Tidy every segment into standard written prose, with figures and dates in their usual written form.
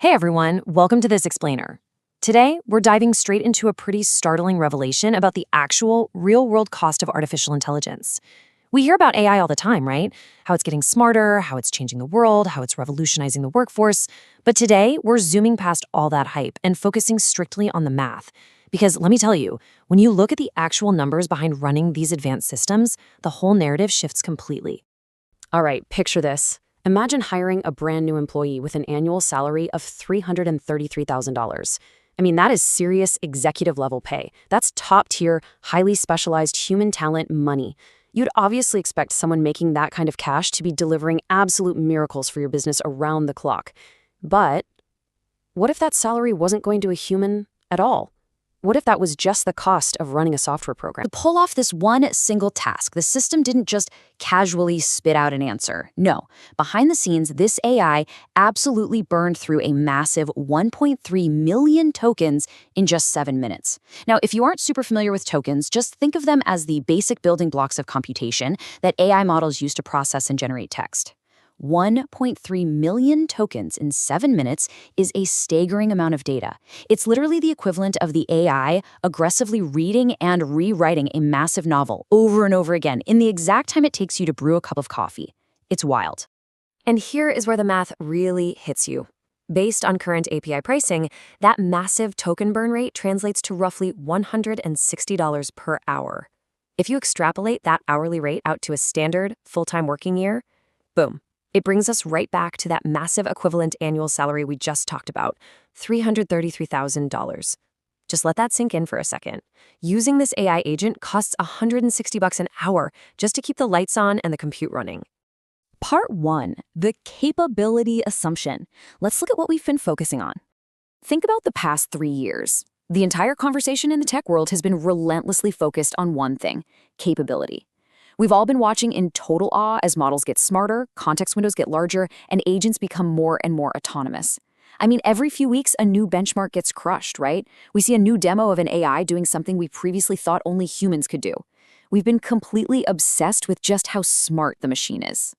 Hey everyone, welcome to This Explainer. Today, we're diving straight into a pretty startling revelation about the actual, real-world cost of artificial intelligence. We hear about AI all the time, right? How it's getting smarter, how it's changing the world, how it's revolutionizing the workforce. But today, we're zooming past all that hype and focusing strictly on the math. Because let me tell you, when you look at the actual numbers behind running these advanced systems, the whole narrative shifts completely. All right, picture this. Imagine hiring a brand new employee with an annual salary of $333,000. I mean, that is serious executive level pay. That's top tier, highly specialized human talent money. You'd obviously expect someone making that kind of cash to be delivering absolute miracles for your business around the clock. But what if that salary wasn't going to a human at all? What if that was just the cost of running a software program? To pull off this one single task, the system didn't just casually spit out an answer. No, behind the scenes, this AI absolutely burned through a massive 1.3 million tokens in just 7 minutes. Now, if you aren't super familiar with tokens, just think of them as the basic building blocks of computation that AI models use to process and generate text. 1.3 million tokens in 7 minutes is a staggering amount of data. It's literally the equivalent of the AI aggressively reading and rewriting a massive novel over and over again in the exact time it takes you to brew a cup of coffee. It's wild. And here is where the math really hits you. Based on current API pricing, that massive token burn rate translates to roughly $160 per hour. If you extrapolate that hourly rate out to a standard, full-time working year, boom. It brings us right back to that massive equivalent annual salary we just talked about, $333,000. Just let that sink in for a second. Using this AI agent costs $160 an hour just to keep the lights on and the compute running. Part 1, the capability assumption. Let's look at what we've been focusing on. Think about the past 3 years. The entire conversation in the tech world has been relentlessly focused on one thing: capability. We've all been watching in total awe as models get smarter, context windows get larger, and agents become more and more autonomous. I mean, every few weeks, a new benchmark gets crushed, right? We see a new demo of an AI doing something we previously thought only humans could do. We've been completely obsessed with just how smart the machine is.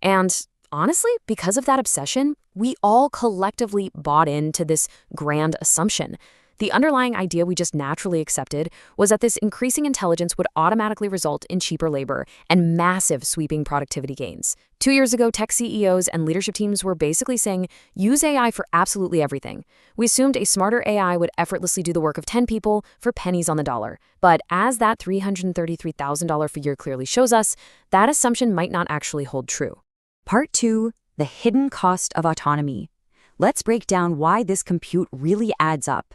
And honestly, because of that obsession, we all collectively bought into this grand assumption. The underlying idea we just naturally accepted was that this increasing intelligence would automatically result in cheaper labor and massive sweeping productivity gains. 2 years ago, tech CEOs and leadership teams were basically saying, use AI for absolutely everything. We assumed a smarter AI would effortlessly do the work of 10 people for pennies on the dollar. But as that $333,000 figure clearly shows us, that assumption might not actually hold true. Part 2, the hidden cost of autonomy. Let's break down why this compute really adds up.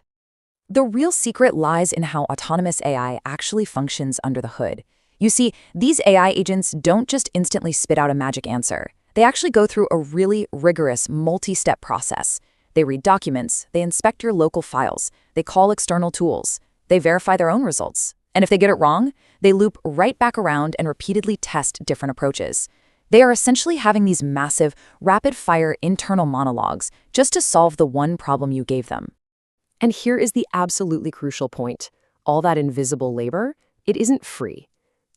The real secret lies in how autonomous AI actually functions under the hood. You see, these AI agents don't just instantly spit out a magic answer. They actually go through a really rigorous, multi-step process. They read documents, they inspect your local files, they call external tools, they verify their own results. And if they get it wrong, they loop right back around and repeatedly test different approaches. They are essentially having these massive, rapid-fire internal monologues just to solve the one problem you gave them. And here is the absolutely crucial point. All that invisible labor, it isn't free.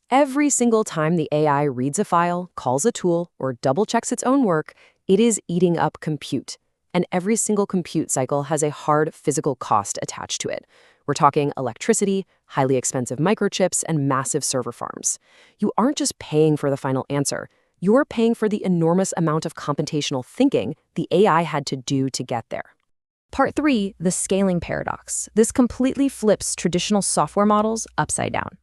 Every single time the AI reads a file, calls a tool, or double-checks its own work, it is eating up compute. And every single compute cycle has a hard physical cost attached to it. We're talking electricity, highly expensive microchips, and massive server farms. You aren't just paying for the final answer. You're paying for the enormous amount of computational thinking the AI had to do to get there. Part 3, the scaling paradox. This completely flips traditional software models upside down.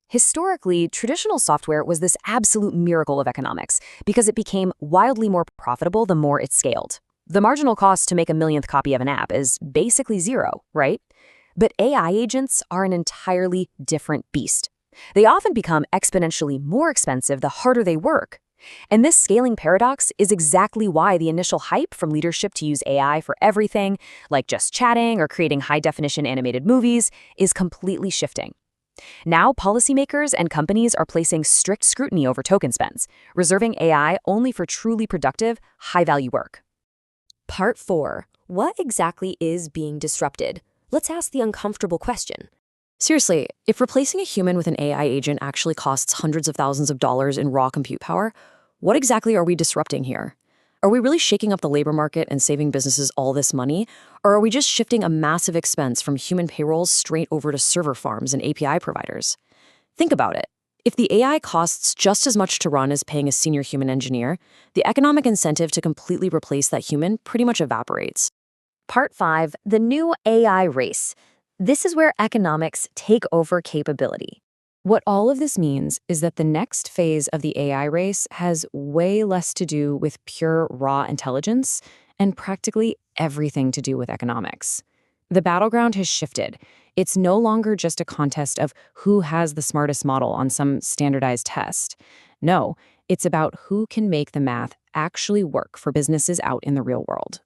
Historically, traditional software was this absolute miracle of economics because it became wildly more profitable the more it scaled. The marginal cost to make a millionth copy of an app is basically zero, right? But AI agents are an entirely different beast. They often become exponentially more expensive the harder they work. And this scaling paradox is exactly why the initial hype from leadership to use AI for everything, like just chatting or creating high-definition animated movies, is completely shifting. Now, policymakers and companies are placing strict scrutiny over token spends, reserving AI only for truly productive, high-value work. Part 4. What exactly is being disrupted? Let's ask the uncomfortable question. Seriously, if replacing a human with an AI agent actually costs hundreds of thousands of dollars in raw compute power, what exactly are we disrupting here? Are we really shaking up the labor market and saving businesses all this money? Or are we just shifting a massive expense from human payrolls straight over to server farms and API providers? Think about it. If the AI costs just as much to run as paying a senior human engineer, the economic incentive to completely replace that human pretty much evaporates. Part 5, the new AI race. This is where economics take over capability. What all of this means is that the next phase of the AI race has way less to do with pure raw intelligence and practically everything to do with economics. The battleground has shifted. It's no longer just a contest of who has the smartest model on some standardized test. No, it's about who can make the math actually work for businesses out in the real world.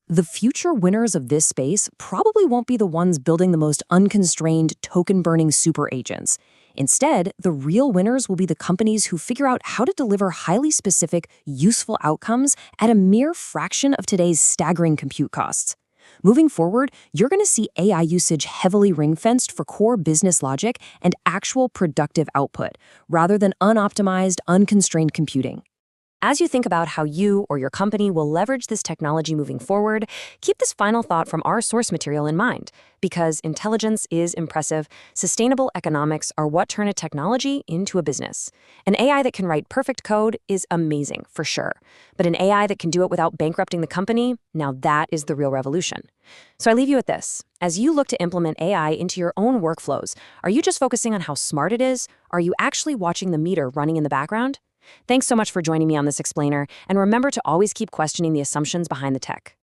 The future winners of this space probably won't be the ones building the most unconstrained, token-burning super agents. Instead, the real winners will be the companies who figure out how to deliver highly specific, useful outcomes at a mere fraction of today's staggering compute costs. Moving forward, you're going to see AI usage heavily ring-fenced for core business logic and actual productive output, rather than unoptimized, unconstrained computing. As you think about how you or your company will leverage this technology moving forward, keep this final thought from our source material in mind. Because intelligence is impressive, sustainable economics are what turn a technology into a business. An AI that can write perfect code is amazing, for sure. But an AI that can do it without bankrupting the company, now that is the real revolution. So I leave you with this. As you look to implement AI into your own workflows, are you just focusing on how smart it is? Are you actually watching the meter running in the background? Thanks so much for joining me on this explainer, and remember to always keep questioning the assumptions behind the tech.